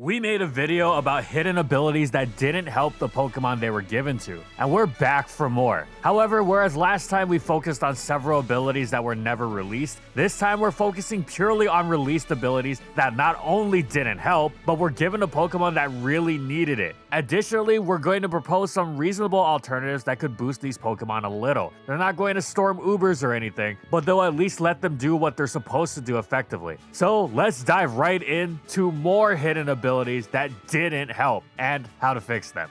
We made a video about hidden abilities that didn't help the Pokemon they were given to, and we're back for more. However, whereas last time we focused on several abilities that were never released, this time we're focusing purely on released abilities that not only didn't help, but were given to Pokemon that really needed it. Additionally, we're going to propose some reasonable alternatives that could boost these Pokemon a little. They're not going to storm Ubers or anything, but they'll at least let them do what they're supposed to do effectively. So let's dive right into more hidden abilities that didn't help and how to fix them.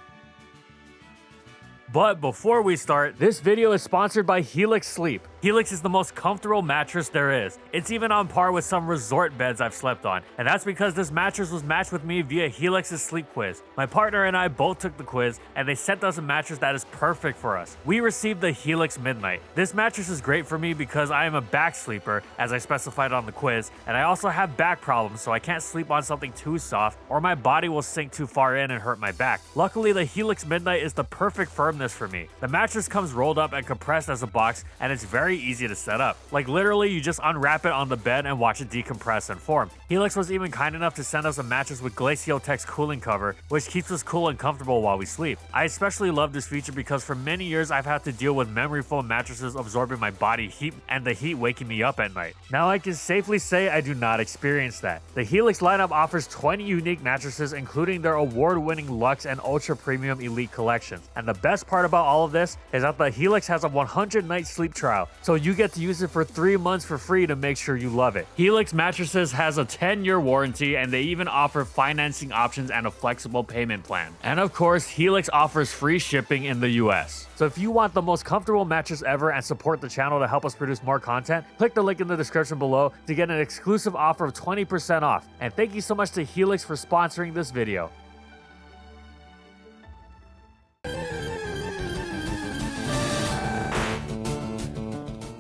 But before we start, this video is sponsored by Helix Sleep. Helix is the most comfortable mattress there is. It's even on par with some resort beds I've slept on, and that's because this mattress was matched with me via Helix's sleep quiz. My partner and I both took the quiz, and they sent us a mattress that is perfect for us. We received the Helix Midnight. This mattress is great for me because I am a back sleeper, as I specified on the quiz, and I also have back problems, so I can't sleep on something too soft, or my body will sink too far in and hurt my back. Luckily, the Helix Midnight is the perfect firmness for me. The mattress comes rolled up and compressed as a box, and it's very easy to set up. Like literally, you just unwrap it on the bed and watch it decompress and form. Helix was even kind enough to send us a mattress with Glaciotech's cooling cover, which keeps us cool and comfortable while we sleep. I especially love this feature because for many years I've had to deal with memory foam mattresses absorbing my body heat and the heat waking me up at night. Now I can safely say I do not experience that. The Helix lineup offers 20 unique mattresses, including their award-winning Luxe and Ultra Premium Elite collections. And the best part about all of this is that the Helix has a 100-night sleep trial, so you get to use it for 3 months for free to make sure you love it. Helix Mattresses has a 10-year warranty, and they even offer financing options and a flexible payment plan. And of course, Helix offers free shipping in the US. So if you want the most comfortable mattress ever and support the channel to help us produce more content, click the link in the description below to get an exclusive offer of 20% off. And thank you so much to Helix for sponsoring this video.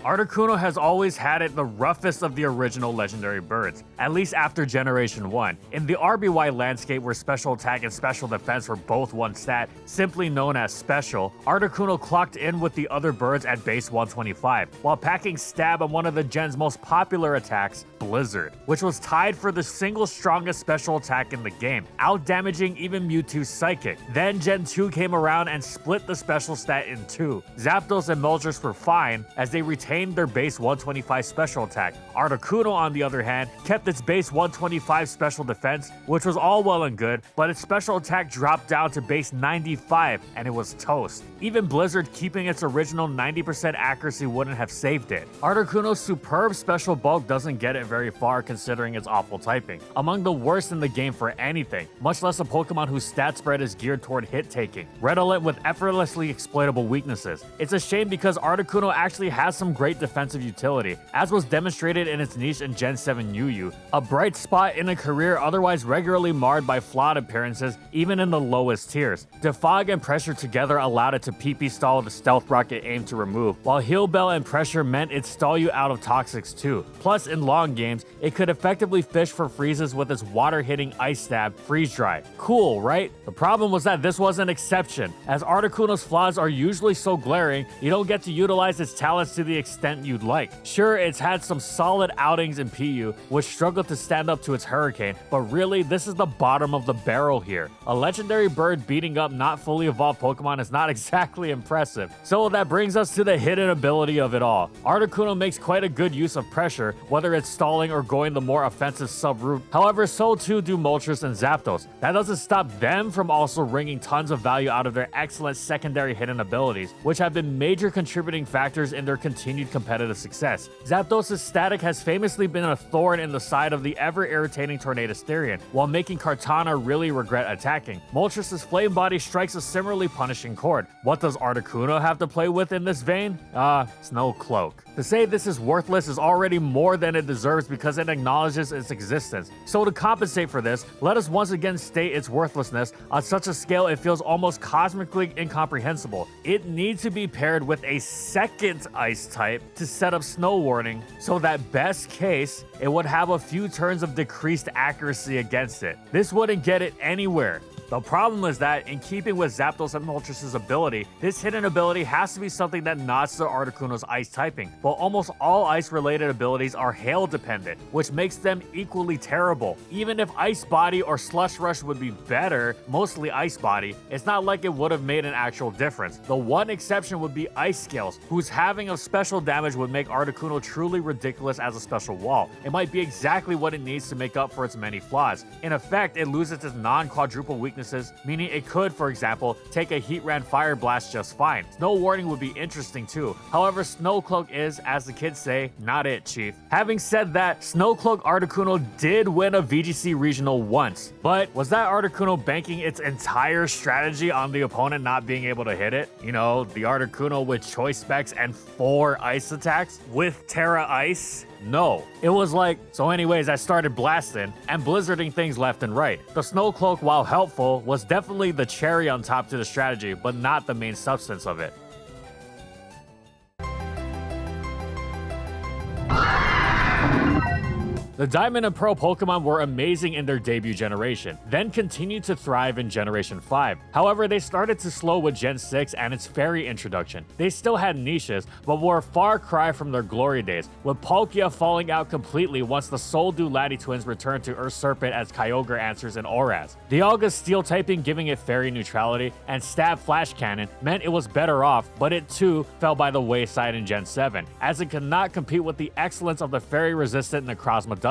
Articuno has always had it the roughest of the original legendary birds, at least after Generation 1. In the RBY landscape where Special Attack and Special Defense were both one stat, simply known as Special, Articuno clocked in with the other birds at base 125, while packing Stab on one of the gen's most popular attacks, Blizzard, which was tied for the single strongest special attack in the game, out-damaging even Mewtwo's Psychic. Then Gen 2 came around and split the special stat in two. Zapdos and Moltres were fine, as they retained their base 125 special attack. Articuno, on the other hand, kept its base 125 special defense, which was all well and good, but its special attack dropped down to base 95, and it was toast. Even Blizzard keeping its original 90% accuracy wouldn't have saved it. Articuno's superb special bulk doesn't get it very far considering its awful typing. Among the worst in the game for anything, much less a Pokemon whose stat spread is geared toward hit-taking, redolent with effortlessly exploitable weaknesses. It's a shame because Articuno actually has some great defensive utility, as was demonstrated in its niche in Gen 7 UU, a bright spot in a career otherwise regularly marred by flawed appearances even in the lowest tiers. Defog and Pressure together allowed it to PP stall the Stealth Rock it aimed to remove, while Heal Bell and Pressure meant it stall you out of Toxics too. Plus, in long games, it could effectively fish for freezes with its water-hitting Ice Stab Freeze Dry. Cool, right? The problem was that this was an exception, as Articuno's flaws are usually so glaring, you don't get to utilize its talents to the extent you'd like. Sure, it's had some solid outings in PU, which struggled to stand up to its Hurricane, but really, this is the bottom of the barrel here. A legendary bird beating up not fully evolved Pokemon is not exactly impressive. So that brings us to the hidden ability of it all. Articuno makes quite a good use of Pressure, whether it's stalling or going the more offensive sub-route. However, so too do Moltres and Zapdos. That doesn't stop them from also wringing tons of value out of their excellent secondary hidden abilities, which have been major contributing factors in their continued competitive success. Zapdos' static has famously been a thorn in the side of the ever-irritating Tornadus-Therian, while making Kartana really regret attacking. Moltres' Flame Body strikes a similarly punishing chord. What does Articuno have to play with in this vein? Snow Cloak. To say this is worthless is already more than it deserves because it acknowledges its existence. So to compensate for this, let us once again state its worthlessness on such a scale it feels almost cosmically incomprehensible. It needs to be paired with a second ice type to set up Snow Warning, so that best case, it would have a few turns of decreased accuracy against it. This wouldn't get it anywhere. The problem is that, in keeping with Zapdos and Moltres' ability, this hidden ability has to be something that nods to Articuno's ice typing, but almost all ice-related abilities are hail dependent, which makes them equally terrible. Even if Ice Body or Slush Rush would be better, mostly Ice Body, it's not like it would have made an actual difference. The one exception would be Ice Scales, whose having of special damage would make Articuno truly ridiculous as a special wall. It might be exactly what it needs to make up for its many flaws. In effect, it loses its non-quadruple weaknesses, meaning it could, for example, take a Heatran Fire Blast just fine. Snow Warning would be interesting too. However, Snow Cloak is, as the kids say, not it, chief. Having said that, Snow Cloak Articuno did win a VGC regional once, but was that Articuno banking its entire strategy on the opponent not being able to hit it? You know, the Articuno with choice specs and 4 ice attacks with Terra Ice? No. It was like, so anyways, I started blasting and blizzarding things left and right. The Snow Cloak, while helpful, was definitely the cherry on top to the strategy, but not the main substance of it. The Diamond and Pearl Pokemon were amazing in their debut generation, then continued to thrive in Generation 5. However, they started to slow with Gen 6 and its fairy introduction. They still had niches, but were a far cry from their glory days, with Palkia falling out completely once the Soul Dew Laddie twins returned to Usurpit as Kyogre answers in Oraz. Dialga's Steel typing giving it fairy neutrality, and Stab Flash Cannon meant it was better off, but it too fell by the wayside in Gen 7, as it could not compete with the excellence of the fairy-resistant Necrozma Duskmane.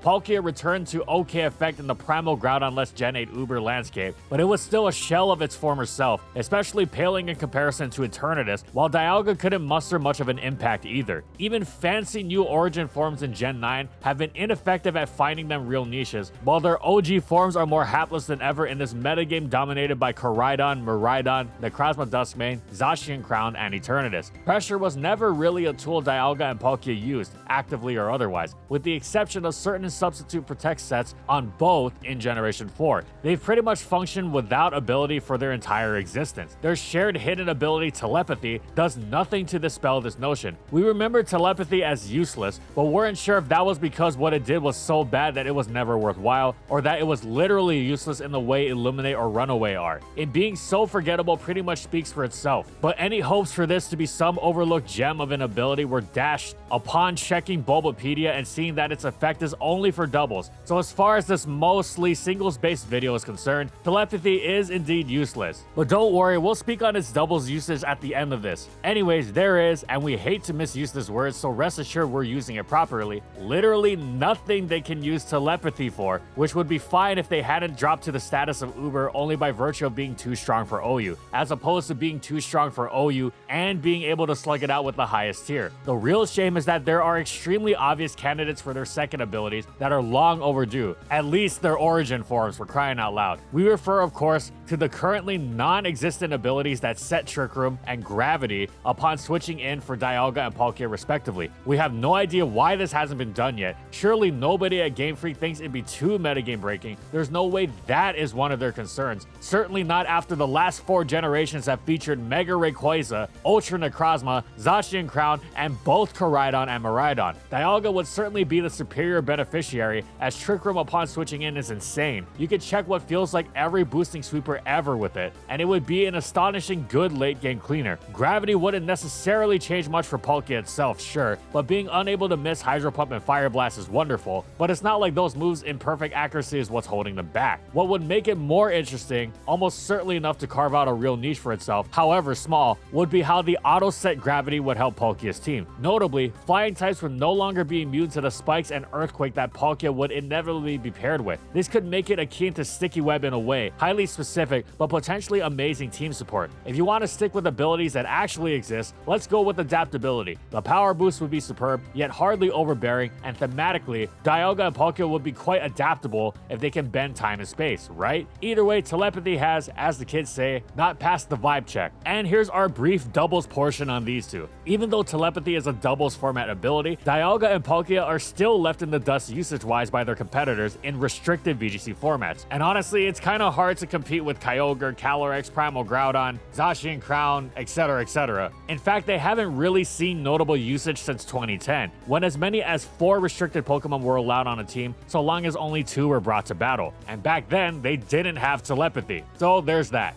Palkia returned to okay effect in the Primal Groudon-less Gen 8 Uber landscape, but it was still a shell of its former self, especially paling in comparison to Eternatus, while Dialga couldn't muster much of an impact either. Even fancy new Origin forms in Gen 9 have been ineffective at finding them real niches, while their OG forms are more hapless than ever in this metagame dominated by Koraidon, Miraidon, Necrozma Duskmane, Zacian Crown, and Eternatus. Pressure was never really a tool Dialga and Palkia used, actively or otherwise, with the exception of certain substitute protect sets on both in Generation 4. They've pretty much functioned without ability for their entire existence. Their shared hidden ability, Telepathy, does nothing to dispel this notion. We remember Telepathy as useless, but weren't sure if that was because what it did was so bad that it was never worthwhile, or that it was literally useless in the way Illuminate or Runaway are. It being so forgettable pretty much speaks for itself, but any hopes for this to be some overlooked gem of an ability were dashed upon checking Bulbapedia and seeing that its effect is only for doubles. So as far as this mostly singles-based video is concerned, Telepathy is indeed useless. But don't worry, we'll speak on its doubles usage at the end of this. Anyways, there is, and we hate to misuse this word, so rest assured we're using it properly, literally nothing they can use Telepathy for, which would be fine if they hadn't dropped to the status of Uber only by virtue of being too strong for OU, as opposed to being too strong for OU and being able to slug it out with the highest tier. The real shame is that there are extremely obvious candidates for their second abilities that are long overdue, at least their origin forms, for crying out loud. We refer, of course, to the currently non-existent abilities that set Trick Room and Gravity upon switching in for Dialga and Palkia respectively. We have no idea why this hasn't been done yet. Surely nobody at Game Freak thinks it'd be too metagame breaking. There's no way that is one of their concerns. Certainly not after the last 4 generations have featured Mega Rayquaza, Ultra Necrozma, Zacian Crown, and both Koraidon and Miraidon. Dialga would certainly be the superior beneficiary, as Trick Room upon switching in is insane. You could check what feels like every boosting sweeper ever with it, and it would be an astonishing good late game cleaner. Gravity wouldn't necessarily change much for Palkia itself, sure, but being unable to miss Hydro Pump and Fire Blast is wonderful, but it's not like those moves in perfect accuracy is what's holding them back. What would make it more interesting, almost certainly enough to carve out a real niche for itself, however small, would be how the auto set Gravity would help Palkia's team. Notably, flying types would no longer be immune to the spikes and Earthquake that Palkia would inevitably be paired with. This could make it akin to Sticky Web in a way, highly specific but potentially amazing team support. If you want to stick with abilities that actually exist, let's go with adaptability. The power boost would be superb, yet hardly overbearing, and thematically, Dialga and Palkia would be quite adaptable if they can bend time and space, right? Either way, Telepathy has, as the kids say, not passed the vibe check. And here's our brief doubles portion on these two. Even though Telepathy is a doubles format ability, Dialga and Palkia are still left left in the dust usage-wise by their competitors in restricted VGC formats. And honestly, it's kind of hard to compete with Kyogre, Calyrex, Primal Groudon, Zacian Crown, etc, etc. In fact, they haven't really seen notable usage since 2010, when as many as 4 restricted Pokemon were allowed on a team, so long as only 2 were brought to battle. And back then, they didn't have telepathy. So there's that.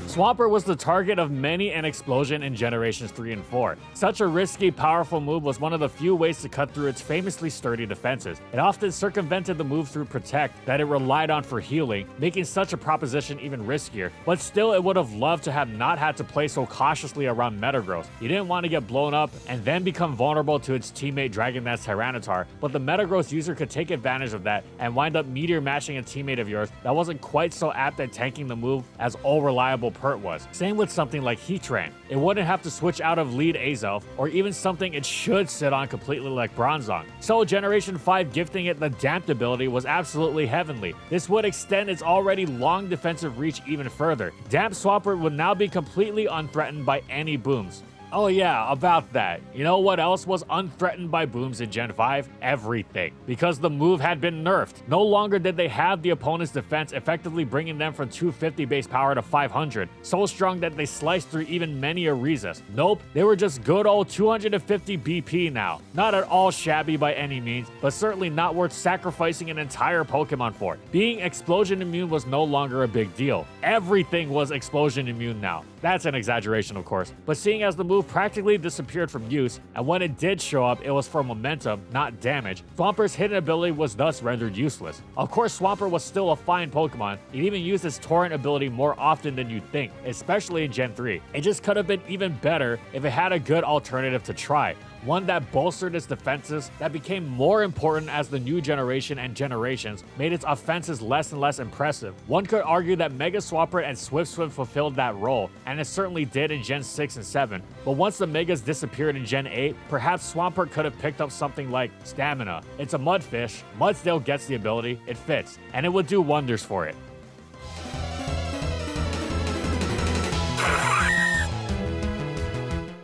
Swampert was the target of many an explosion in Generations 3 and 4. Such a risky, powerful move was one of the few ways to cut through its famously sturdy defenses. It often circumvented the move through Protect that it relied on for healing, making such a proposition even riskier, but still it would have loved to have not had to play so cautiously around Metagross. You didn't want to get blown up and then become vulnerable to its teammate Dragonet's Tyranitar, but the Metagross user could take advantage of that and wind up meteor matching a teammate of yours that wasn't quite so apt at tanking the move as all-reliable was. Same with something like Heatran. It wouldn't have to switch out of lead Azelf, or even something it should sit on completely like Bronzong. So Generation 5 gifting it the damped ability was absolutely heavenly. This would extend its already long defensive reach even further. Damp Swampert would now be completely unthreatened by any booms. Oh yeah, about that. You know what else was unthreatened by booms in Gen 5? Everything. Because the move had been nerfed. No longer did they have the opponent's defense, effectively bringing them from 250 base power to 500, so strong that they sliced through even many Arizas. Nope, they were just good old 250 BP now. Not at all shabby by any means, but certainly not worth sacrificing an entire Pokemon for. Being explosion immune was no longer a big deal. Everything was explosion immune now. That's an exaggeration, of course, but seeing as the move practically disappeared from use, and when it did show up, it was for momentum, not damage, Swampert's hidden ability was thus rendered useless. Of course, Swampert was still a fine Pokemon. It even used its Torrent ability more often than you'd think, especially in Gen 3. It just could have been even better if it had a good alternative to try. One that bolstered its defenses, that became more important as the new generation and generations made its offenses less and less impressive. One could argue that Mega Swampert and Swift Swim fulfilled that role, and it certainly did in Gen 6 and 7, but once the Megas disappeared in Gen 8, perhaps Swampert could have picked up something like Stamina. It's a Mudfish, Mudsdale gets the ability, it fits, and it would do wonders for it.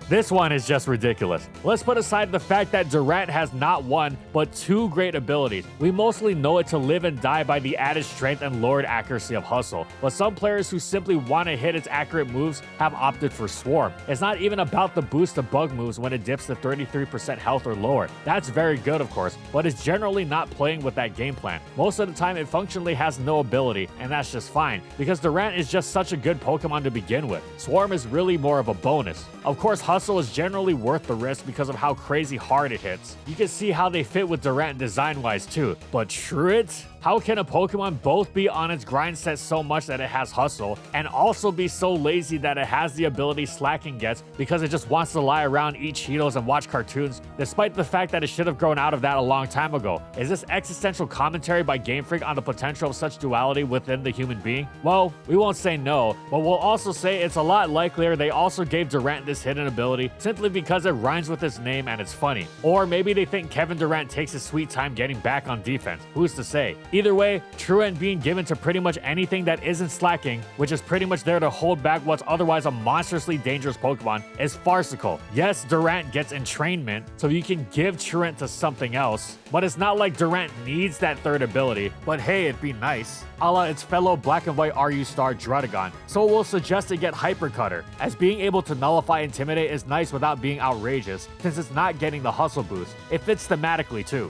This one is just ridiculous. Let's put aside the fact that Durant has not one, but 2 great abilities. We mostly know it to live and die by the added strength and lowered accuracy of Hustle, but some players who simply want to hit its accurate moves have opted for Swarm. It's not even about the boost of bug moves when it dips to 33% health or lower. That's very good, of course, but it's generally not playing with that game plan. Most of the time, it functionally has no ability, and that's just fine, because Durant is just such a good Pokemon to begin with. Swarm is really more of a bonus. Of course, Hustle is generally worth the risk because of how crazy hard it hits. You can see how they fit with Durant design-wise too, but Truant? How can a Pokemon both be on its grind set so much that it has Hustle, and also be so lazy that it has the ability Slacking gets because it just wants to lie around, eat Cheetos, and watch cartoons, despite the fact that it should have grown out of that a long time ago? Is this existential commentary by Game Freak on the potential of such duality within the human being? Well, we won't say no, but we'll also say it's a lot likelier they also gave Durant this hidden ability simply because it rhymes with his name and it's funny. Or maybe they think Kevin Durant takes his sweet time getting back on defense. Who's to say? Either way, Truant being given to pretty much anything that isn't Slacking, which is pretty much there to hold back what's otherwise a monstrously dangerous Pokemon, is farcical. Yes, Durant gets entrainment, so you can give Truant to something else, but it's not like Durant needs that third ability, but hey, it'd be nice. A la its fellow black and white RU star Druddigon, so we'll suggest it get Hyper Cutter, as being able to nullify Intimidate is nice without being outrageous, since it's not getting the Hustle boost. It fits thematically too.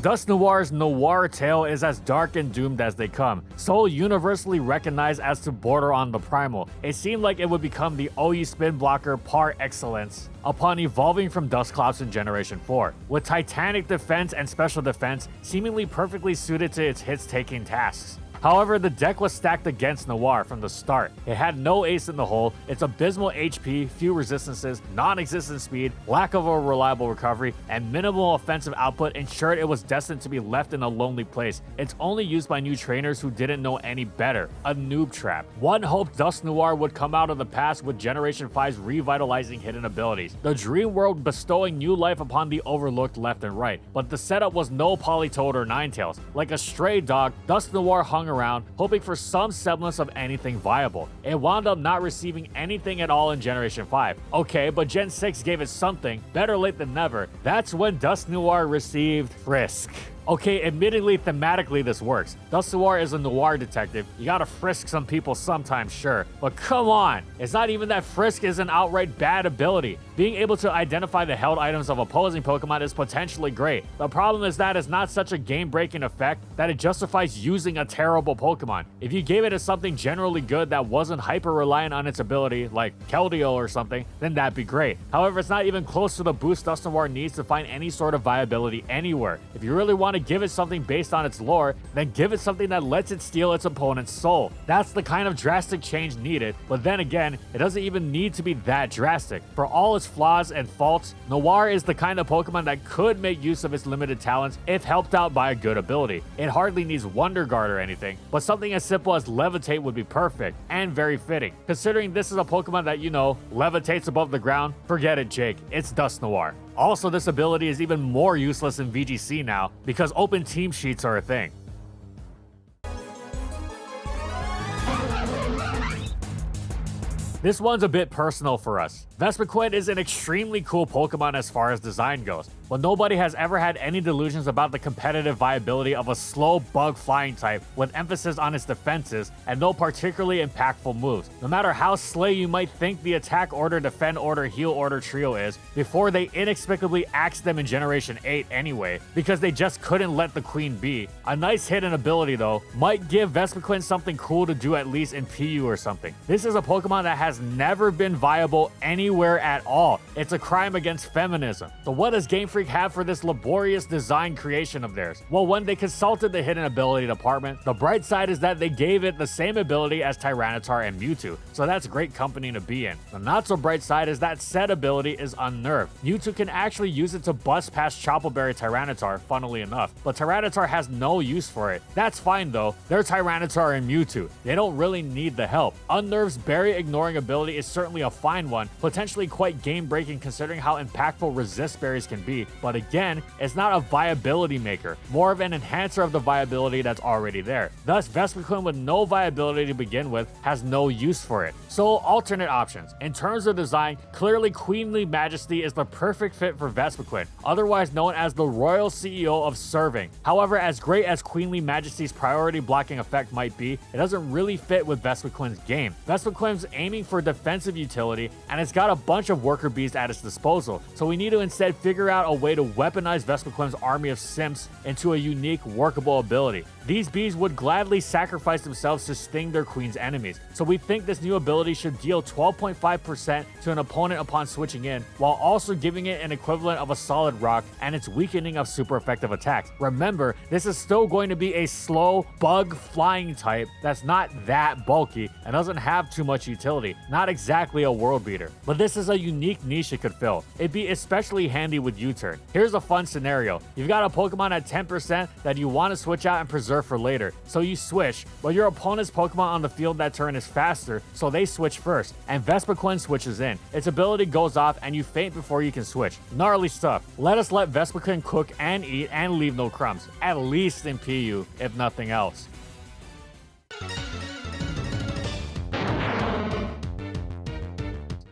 Dusknoir's noir tale is as dark and doomed as they come, so universally recognized as to border on the primal. It seemed like it would become the OE spin blocker par excellence upon evolving from Dusclops in Generation 4, with Titanic defense and special defense seemingly perfectly suited to its hits-taking tasks. However, the deck was stacked against Noir from the start. It had no ace in the hole, its abysmal HP, few resistances, non-existent speed, lack of a reliable recovery, and minimal offensive output ensured it was destined to be left in a lonely place. It's only used by new trainers who didn't know any better. A noob trap. One hoped Dusknoir would come out of the past with Generation 5's revitalizing hidden abilities, the dream world bestowing new life upon the overlooked left and right. But the setup was no Politoed or Ninetales. Like a stray dog, Dusknoir hung around, hoping for some semblance of anything viable. It wound up not receiving anything at all in Generation 5. Okay, but Gen 6 gave it something, better late than never. That's when Dusknoir received Frisk. Okay, admittedly, thematically this works. Dusknoir is a noir detective. You gotta frisk some people sometimes, sure. But come on, it's not even that Frisk is an outright bad ability. Being able to identify the held items of opposing Pokemon is potentially great. The problem is that it's not such a game-breaking effect that it justifies using a terrible Pokemon. If you gave it as something generally good that wasn't hyper-reliant on its ability, like Keldeo or something, then that'd be great. However, it's not even close to the boost Dusknoir needs to find any sort of viability anywhere. If you really want to give it something based on its lore, then give it something that lets it steal its opponent's soul. That's the kind of drastic change needed, but then again, it doesn't even need to be that drastic. For all its flaws and faults, Noir is the kind of Pokemon that could make use of its limited talents if helped out by a good ability. It hardly needs Wonder Guard or anything, but something as simple as Levitate would be perfect, and very fitting. Considering this is a Pokemon that, you know, levitates above the ground, forget it, Jake, it's Dusknoir. Also, this ability is even more useless in VGC now, because open team sheets are a thing. This one's a bit personal for us. Vespiquen is an extremely cool Pokemon as far as design goes, but nobody has ever had any delusions about the competitive viability of a slow bug flying type with emphasis on its defenses and no particularly impactful moves. No matter how slay you might think the attack order, defend order, heal order trio is, before they inexplicably axed them in Generation 8 anyway, because they just couldn't let the queen be. A nice hidden ability though might give Vespiquen something cool to do at least in PU or something. This is a Pokemon that has never been viable anywhere at all. It's a crime against feminism. So what does Game Freak have for this laborious design creation of theirs? Well, when they consulted the hidden ability department, the bright side is that they gave it the same ability as Tyranitar and Mewtwo, so that's great company to be in. The not so bright side is that said ability is unnerved. Mewtwo can actually use it to bust past Choppleberry Tyranitar, funnily enough, but Tyranitar has no use for it. That's fine though, they're Tyranitar and Mewtwo. They don't really need the help. Unnerved's berry ignoring ability is certainly a fine one, potentially quite game-breaking considering how impactful resist berries can be, but again, it's not a viability maker, more of an enhancer of the viability that's already there. Thus, Vespiquen with no viability to begin with has no use for it. So, alternate options. In terms of design, clearly Queenly Majesty is the perfect fit for Vespiquen, otherwise known as the Royal CEO of Serving. However, as great as Queenly Majesty's priority blocking effect might be, it doesn't really fit with Vespiquen's game. Vespiquen's aiming for defensive utility, and it's got a bunch of worker bees at its disposal, so we need to instead figure out a way to weaponize Vespiquen's army of simps into a unique, workable ability. These bees would gladly sacrifice themselves to sting their queen's enemies, so we think this new ability should deal 12.5% to an opponent upon switching in, while also giving it an equivalent of a solid rock and its weakening of super effective attacks. Remember, this is still going to be a slow, bug flying type that's not that bulky and doesn't have too much utility, not exactly a world beater. But this is a unique niche it could fill. It'd be especially handy with U-turn. Here's a fun scenario. You've got a Pokemon at 10% that you want to switch out and preserve for later, so you switch, but your opponent's Pokemon on the field that turn is faster, so they switch first, and Vespiquen switches in. Its ability goes off and you faint before you can switch. Gnarly stuff. Let us let Vespiquen cook and eat and leave no crumbs, at least in PU, if nothing else.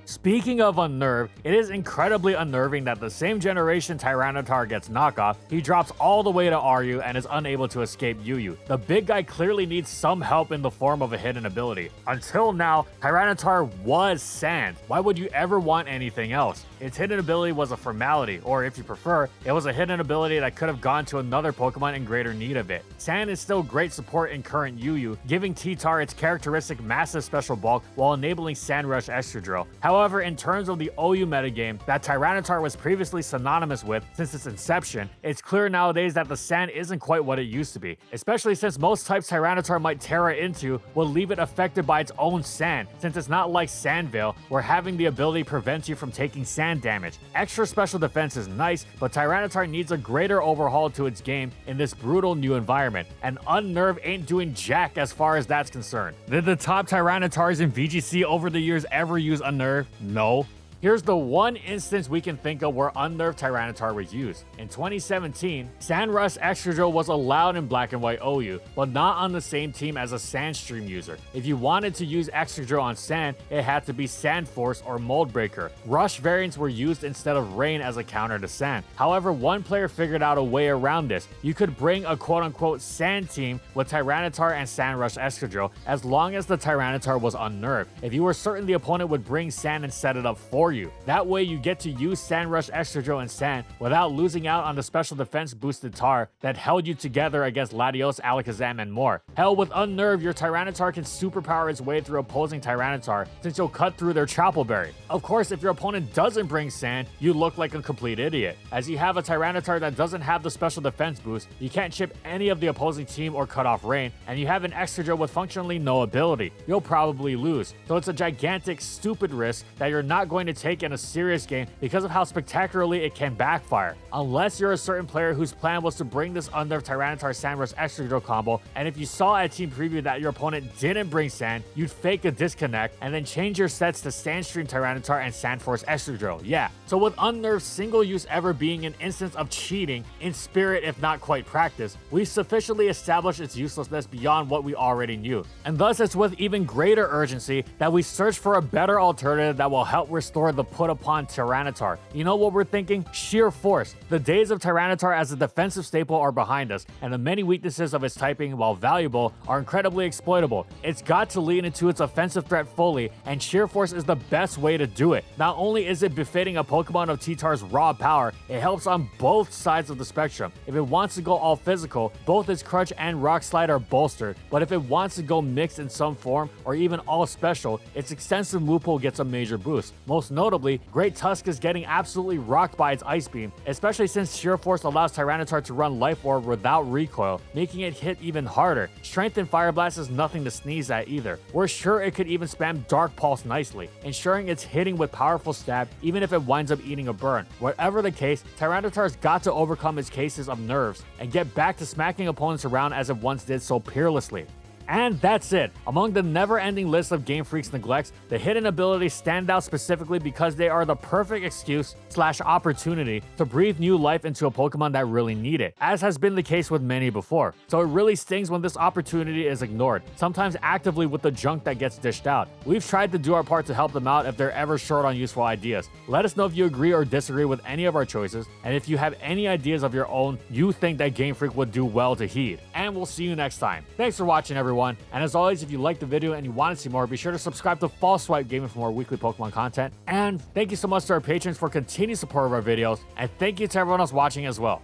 Speaking of unnerved, it is incredibly unnerving that the same generation Tyranitar gets knockoff, he drops all the way to RU and is unable to escape UU. The big guy clearly needs some help in the form of a hidden ability. Until now, Tyranitar was Sand. Why would you ever want anything else? Its hidden ability was a formality, or if you prefer, it was a hidden ability that could have gone to another Pokemon in greater need of it. Sand is still great support in current UU, giving T-Tar its characteristic massive special bulk while enabling Sand Rush Extra Drill. However, However, in terms of the OU metagame that Tyranitar was previously synonymous with since its inception, it's clear nowadays that the sand isn't quite what it used to be, especially since most types Tyranitar might Terra into will leave it affected by its own sand, since it's not like Sandveil, where having the ability prevents you from taking sand damage. Extra special defense is nice, but Tyranitar needs a greater overhaul to its game in this brutal new environment, and Unnerve ain't doing jack as far as that's concerned. Did the top Tyranitars in VGC over the years ever use Unnerve? No. Here's the one instance we can think of where Unnerved Tyranitar was used. In 2017, Sandrush Excadrill was allowed in Black and White OU, but not on the same team as a Sandstream user. If you wanted to use Excadrill on Sand, it had to be Sand Force or Mold Breaker. Rush variants were used instead of Rain as a counter to Sand. However, one player figured out a way around this. You could bring a quote-unquote Sand team with Tyranitar and Sandrush Excadrill as long as the Tyranitar was unnerved. If you were certain the opponent would bring Sand and set it up for you. That way you get to use Sandrush Excadrill and Sand without losing out on the special defense boosted Tar that held you together against Latios, Alakazam, and more. Hell, with Unnerve, your Tyranitar can superpower its way through opposing Tyranitar since you'll cut through their Chople Berry. Of course, if your opponent doesn't bring Sand, you look like a complete idiot. As you have a Tyranitar that doesn't have the special defense boost, you can't chip any of the opposing team or cut off Rain, and you have an Excadrill with functionally no ability. You'll probably lose. So it's a gigantic, stupid risk that you're not going to take in a serious game because of how spectacularly it can backfire. Unless you're a certain player whose plan was to bring this Unnerved Tyranitar Sandrush Excadrill combo, and if you saw at team preview that your opponent didn't bring Sand, you'd fake a disconnect and then change your sets to Sandstream Tyranitar and Sandforce Excadrill. Yeah. So with Unnerved single use ever being an instance of cheating, in spirit if not quite practice, we've sufficiently established its uselessness beyond what we already knew. And thus it's with even greater urgency that we search for a better alternative that will help restore the put upon Tyranitar. You know what we're thinking? Sheer Force. The days of Tyranitar as a defensive staple are behind us, and the many weaknesses of its typing, while valuable, are incredibly exploitable. It's got to lean into its offensive threat fully, and Sheer Force is the best way to do it. Not only is it befitting a Pokemon of T-Tar's raw power, it helps on both sides of the spectrum. If it wants to go all physical, both its Crunch and Rock Slide are bolstered, but if it wants to go mixed in some form, or even all special, its extensive move pool gets a major boost. Most notably, Great Tusk is getting absolutely rocked by its Ice Beam, especially since Sheer Force allows Tyranitar to run Life Orb without recoil, making it hit even harder. Strength and Fire Blast is nothing to sneeze at either. We're sure it could even spam Dark Pulse nicely, ensuring it's hitting with powerful stab even if it winds up eating a burn. Whatever the case, Tyranitar's got to overcome its cases of nerves and get back to smacking opponents around as it once did so peerlessly. And that's it. Among the never-ending list of Game Freak's neglects, the hidden abilities stand out specifically because they are the perfect excuse/opportunity to breathe new life into a Pokemon that really need it, as has been the case with many before. So it really stings when this opportunity is ignored, sometimes actively with the junk that gets dished out. We've tried to do our part to help them out if they're ever short on useful ideas. Let us know if you agree or disagree with any of our choices, and if you have any ideas of your own you think that Game Freak would do well to heed. And we'll see you next time. Thanks for watching, everyone. And as always, if you liked the video and you want to see more, be sure to subscribe to False Swipe Gaming for more weekly Pokemon content. And thank you so much to our patrons for continued support of our videos. And thank you to everyone else watching as well.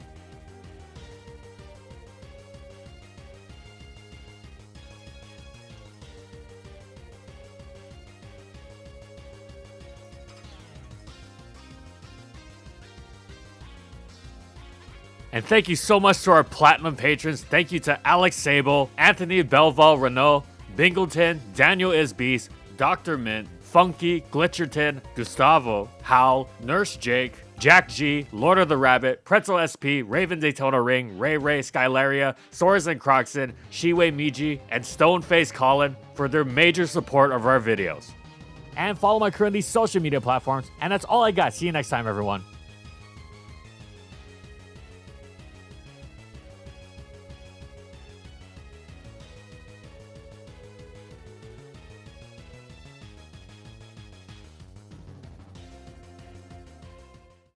And thank you so much to our Platinum patrons. Thank you to Alex Sable, Anthony Belval Renault, Bingleton, Daniel Isbeast, Dr. Mint, Funky, Glitcherton, Gustavo, Howl, Nurse Jake, Jack G, Lord of the Rabbit, Pretzel SP, Raven Daytona Ring, Ray Ray, Skylaria, Soares and Croxon, Shiwei Miji, and Stoneface Colin for their major support of our videos. And follow my crew on these social media platforms. And that's all I got. See you next time, everyone.